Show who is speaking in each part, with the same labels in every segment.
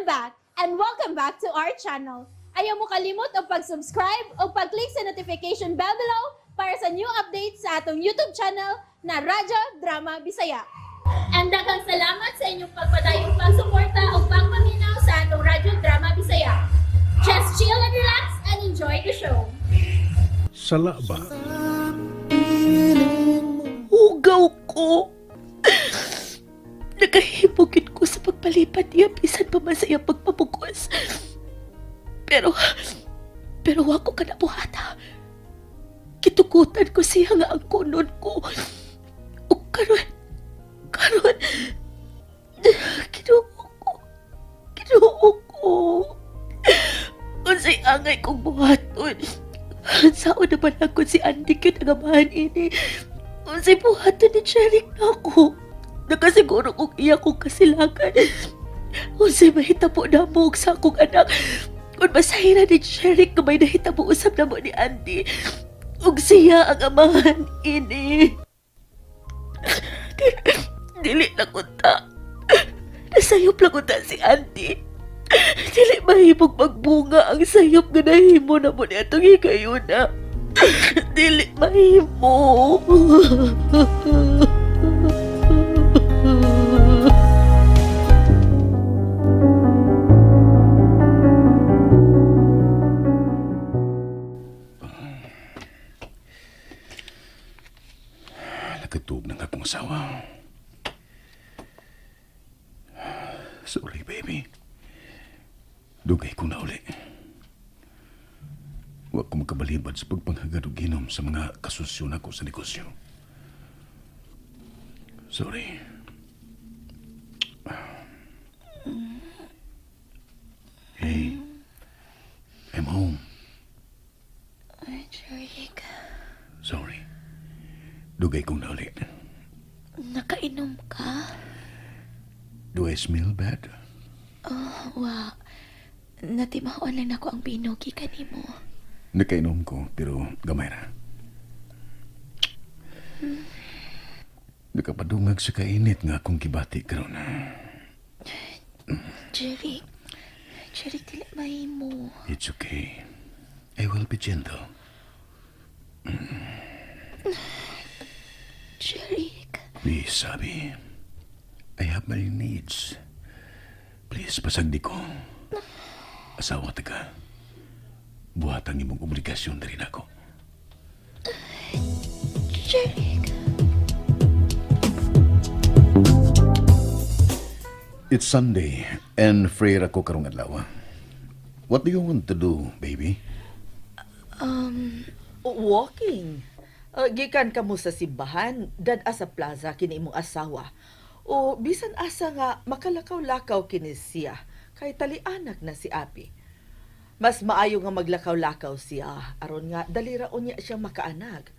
Speaker 1: back and welcome back to our channel. Ayaw mo kalimot o pag-subscribe o pag-click sa notification bell below para sa new updates sa atong YouTube channel na Radyo Drama Bisaya. And daghang salamat sa inyong pagpadayong pagsuporta o pagpaminaw sa atong Radyo Drama Bisaya. Just chill and relax and enjoy the show.
Speaker 2: Sala Ba?
Speaker 3: Hugaw ko. Nakahibugin ko sa pagpalipat niya bisan pa masaya pagpapugos. Pero ako ka na buhata. Kitukutan ko siya nga ang kunon ko. O karon, kinuo ko. Unsay angay kong buhaton. Saan naman ako si Andy kinagamahan ini. Unsay buhaton ni Jeric na ako. Nakasiguro kong iya kong kasilakan. Unsay mahitabo na mo sa akong anak. Kung masahira ni Jeric na may nahitabo usap na mo ni Andy. Ug siya ang amahan ini. Dili na kunta. Nasayop lang kunta si Andy. Dili mahimog magbunga ang sayop nga nahimo na mo ni atong higayuna. Dili mahimo.
Speaker 2: Nakatub ng akong asawa. Sorry, baby. Dugay ko na uli. Huwag ko magkabalibad sa pagpanghagad o ginom sa mga kasusyon ako sa negosyo. Sorry. Hey, I'm home.
Speaker 3: Jeric,
Speaker 2: Sorry. Dugay kong na uli.
Speaker 3: nakainom ka?
Speaker 2: Do I smell bad?
Speaker 3: Wow. Natimahon lang ako ang binugi kanimo.
Speaker 2: Nakainom ko, pero gamay ra. Nakapadungag sa kainit nga akong kibati karon.
Speaker 3: Jeric, dili mahimo.
Speaker 2: It's okay. I will be gentle.
Speaker 3: Jeric,
Speaker 2: Please, Sabi. I have my needs. Please, pasagdi ko. Asawa ta ka. Buhat ang imong obligasyon na rin ako.
Speaker 3: Jeric.
Speaker 2: It's Sunday, and free ako karong adlaw. What do you want to do, baby?
Speaker 4: Walking. Gikan ka mo sa simbahan, dad sa plaza kini imong asawa. O bisan asa nga makalakaw-lakaw kini siya, kay talianak na si Api. Mas maayo nga maglakaw-lakaw siya, aron nga daliraon niya siya makaanak.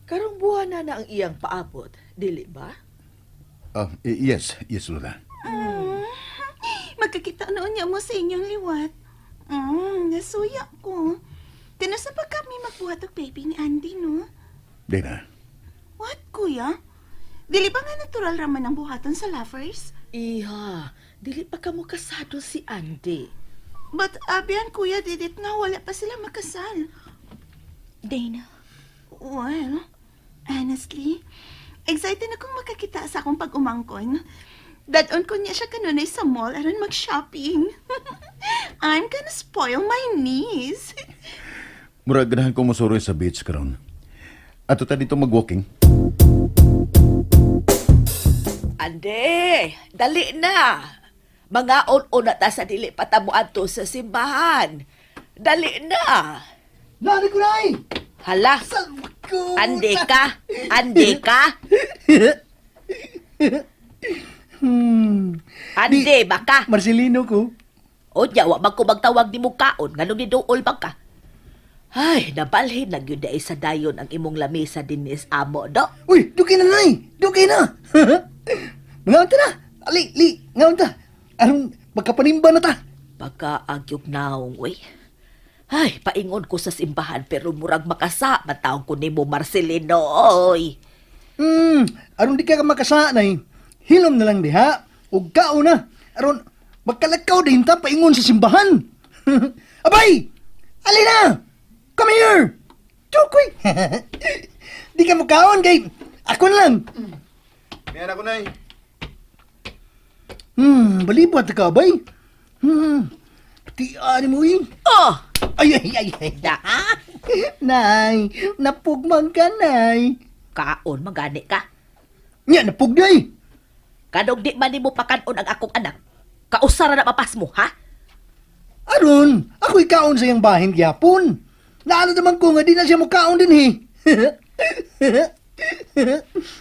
Speaker 4: Karong buwan na ang iyang paabot, dili ba?
Speaker 2: Yes, Lola.
Speaker 5: Magkakita noon niya mo sa inyong liwat. Nasuya ko. Tinasa pa kami magbuhat og baby ni Andy, no?
Speaker 2: Dena,
Speaker 5: What, kuya? Dili ba nga natural raman ang buhatan sa lovers?
Speaker 4: Iha, dili pa ka mo kasado si Andy.
Speaker 5: But abiyan, kuya, didit nga wala pa sila makasal.
Speaker 3: Dana,
Speaker 5: Well, honestly, excited akong makakita sa akong pag-umangkon. Dadon ko niya siya kanunay sa mall aron mag-shopping. I'm gonna spoil my niece.
Speaker 2: murag ganahan ko mosuroy sa beach karon. Ato ta dito mag-walking.
Speaker 4: Ande, dali na. Mga on na ta sa dili patamo adto sa simbahan. Dali na.
Speaker 6: Nari ko na eh!
Speaker 4: Hala,
Speaker 6: Ko!
Speaker 4: ande ka. Ande baka.
Speaker 6: Marcelino ko.
Speaker 4: O wa man ko magtawag ni mo kaon, nganong ni dool ba ka? Ay, nabalhin na gyud ay sa dayon ang imong lamesa dinis amo, do.
Speaker 6: Uy, dukay na nay! Dukay na! Ngaon ta na! Ali, ngaon ta! Anong magkapanimba na ta?
Speaker 4: Baka agyog naong, uy. Ay, paingon ko sa simbahan pero murag makasa matawag ko nimo Marcelino, oy.
Speaker 6: Aron di ka makasa na eh. Hilom na lang diha. Ug kao na. Aron, Magkalakaw din ta paingon sa simbahan. Abay! Alina! Come here! Tukoy! Di ka makaon kay ako na lang.
Speaker 2: Meron ako, Nay.
Speaker 6: Balibot ka, abay. Patiaan mo eh.
Speaker 4: Oh!
Speaker 6: Ay.
Speaker 4: Da!
Speaker 6: Nay, napugmang ka, Nay.
Speaker 3: Kaon, magani ka.
Speaker 6: Nya, napugday.
Speaker 3: Kadong di man mo pakanon ang akong anak. Kausara na mapas mo, ha?
Speaker 6: Aron, ako'y kaon sa iyang bahin gyapon. Naano naman ko nga di na siya mo kaon din eh.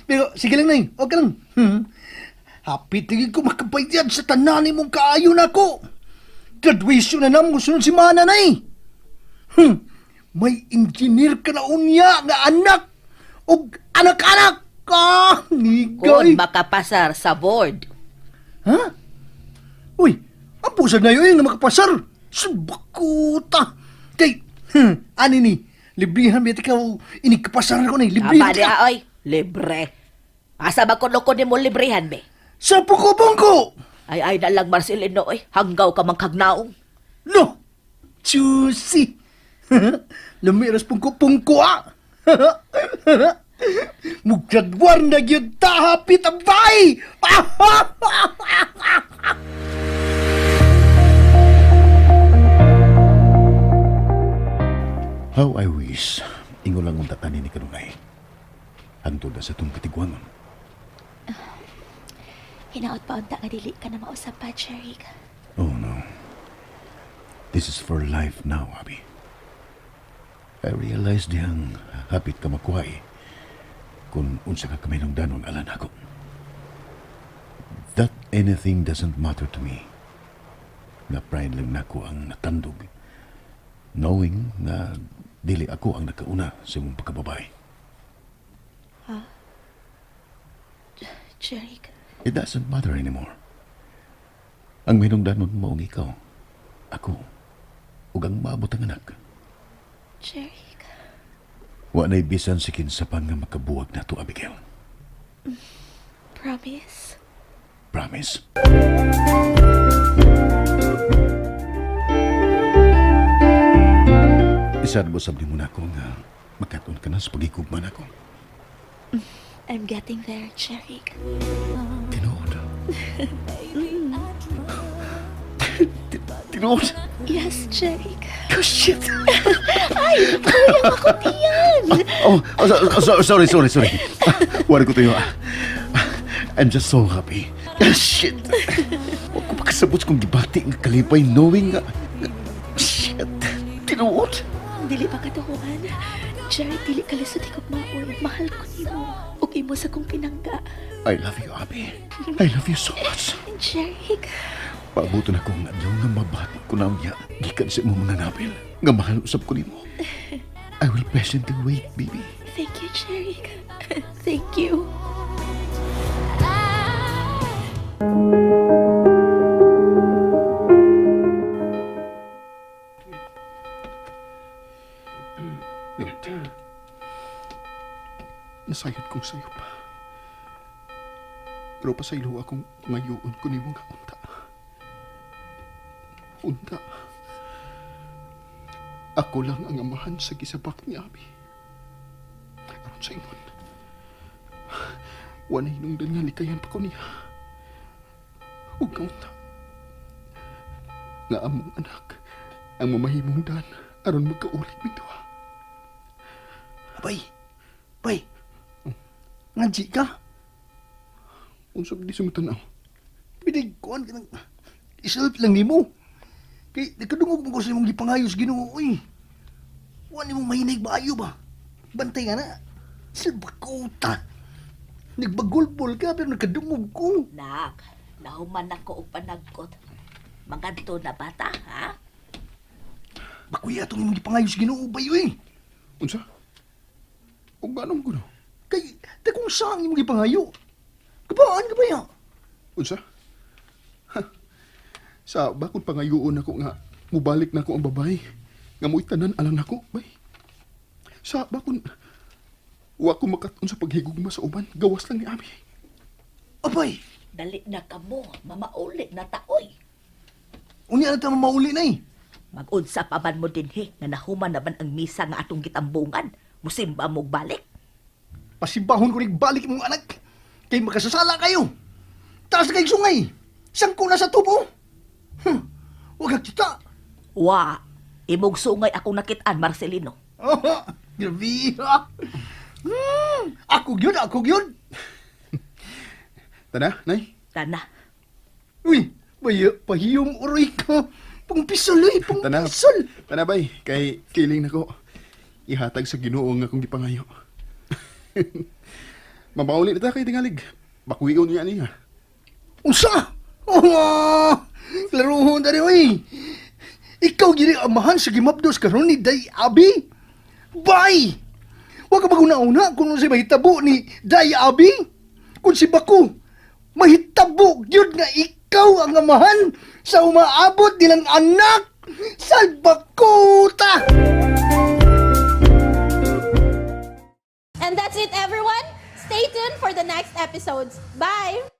Speaker 6: Pero sige lang, Nay. Okay lang. Happy tigil ko makabayad sa tanani mong kaayo na ko. Graduation na naman sunod si Mana, Nay. May engineer ka na unya nga anak. O anak-anak.
Speaker 3: Kung
Speaker 6: Nigay.
Speaker 3: makapasar sa board.
Speaker 6: Ha? Uy, ang pusag na yun na makapasar. Subakuta. Kay, ani ni, librihan biya ikaw, inikapasar ko na, librihan
Speaker 3: Aba
Speaker 6: ka.
Speaker 3: niya, oy. Libre. Asa ba kung ni mo librehan, be?
Speaker 6: Sa pukubong
Speaker 3: Ay na lang, Marcelino, oy. Hanggaw ka mangkagnaong.
Speaker 6: No, juicy. Lamiras pungko-pungko ah. Mugradwar na yun tahapit ang bay.
Speaker 2: How I wish ingon lang ang tatani ni kanunay. Hantod na sa itong katigwangon.
Speaker 7: Hinaot pa unta nga dili ka na mausap pa, Cherry.
Speaker 2: Oh no. This is for life now, Abi. I realized diyang hapit ka makuhay kung unsa ka kamay ng danon alan ako. That anything doesn't matter to me. Na pride lang nako ang natandog. Knowing na dili ako ang nakauna sa mong pagkababay.
Speaker 7: Cherry.
Speaker 2: It doesn't matter anymore. Ang hinungdanon mo ang ikaw, ako, ug ang maabot ang anak.
Speaker 7: Cherry.
Speaker 2: Wa na'y bisan si kinsa pa nga makabuwag na to, Abigail.
Speaker 7: Promise?
Speaker 2: Promise. Isad mo sabdi mo na ako nga makaton ka na sa pagikugman ako.
Speaker 7: I'm getting there, Cherry.
Speaker 2: Tinood. Tinood.
Speaker 7: Yes, Cherry.
Speaker 2: Oh, shit.
Speaker 7: Ako tiyan!
Speaker 2: Sorry. Wala ko tayo. I'm just so happy. Shit. Huwag ko makasabot kung gibati ng kalipay knowing nga. Shit. Tinood.
Speaker 7: Dili pa katuhuan. Cherry, dili ka lisod ikot maoy. Mahal ko nimo. Ug imo sa kong pinangga.
Speaker 2: I love you, Abby. I love you so much.
Speaker 7: Cherry.
Speaker 2: Paabuto na ko nga daw nga mabati ko na niya. Gikan sa imong mga napil. Nga mahal usap ko nimo. I will patiently wait, baby.
Speaker 7: Thank you, Cherry. Thank you.
Speaker 2: Nasayod kong sayo pa. Pero pasaylo akong ngayon ko ni mga unta. Unta. Ako lang ang amahan sa gisabak ni Abi. Aron sa ingon. Wanay hinungdan nga likayan pa ko niya. Huwag ka unta. Nga among anak ang mamahimong dan aron magkaulit ng duwa.
Speaker 6: Bay, ngaji ka?
Speaker 2: Unsab di sumutanaw.
Speaker 6: Pinigkuhan ka ng isalip lang ni mo. Kay nakadungog mo ko sa imong gipangayos Ginoo oy. Wani mong mahinig ba ayo ba? Bantay nga na. Silbakuta. Nagbagulbol ka pero nakadungog ko.
Speaker 3: Nak, nahuman ako og panagkot. Magadto na bata, ha?
Speaker 6: Bakuya itong imong gipangayos Ginoo ba oy.
Speaker 2: Unsa? Kung ganong guno?
Speaker 6: Kay takong saan imong gipangayo? Kabaan ka ba ya?
Speaker 2: Unsa? Ha? Sa bakod pangayoon ako nga mubalik na ako ang babae nga mo'y tanan alang nako, bay. Sa bakod wa ko makaton sa paghigugma sa uban, gawas lang ni Abi.
Speaker 6: Abay,
Speaker 3: Dali na ka mo, mamauli na taoy.
Speaker 6: Unya na tayo mauli na eh.
Speaker 3: Mag-unsa pa man mo din nga nahuman naman ang misa nga atong gitambungan. Musimba mo balik.
Speaker 6: Pasibahon ko rin balik mong anak. Kay makasasala kayo. Taas na kay sungay. Sangko na sa tubo. Huwag kita.
Speaker 3: Wa, imog sungay akong nakitaan, Marcelino.
Speaker 6: Oh, grabe ha. Ako yun.
Speaker 2: Tana, nay.
Speaker 3: Tana,
Speaker 6: Uy, pahiyong uroy ka. Pangpisol
Speaker 2: Tana.
Speaker 6: pangpisol.
Speaker 2: Tana bay, kay kiling nako. Ihatag sa Ginoo nga akong gipangayo. Mapauli na ta kay tingalig. Bakwion niya niya.
Speaker 6: Unsa? Oh, klaruhon tadi oy. Ikaw gini amahan sa gimabdos karon ni Day Abi. Bay! Wa ka maguna-una kung si mahitabo ni Day Abi. Kung si Baku, mahitabo gyud nga ikaw ang amahan sa umaabot nilang anak sa Bakuta.
Speaker 1: And that's it, everyone. Stay tuned for the next episodes. Bye!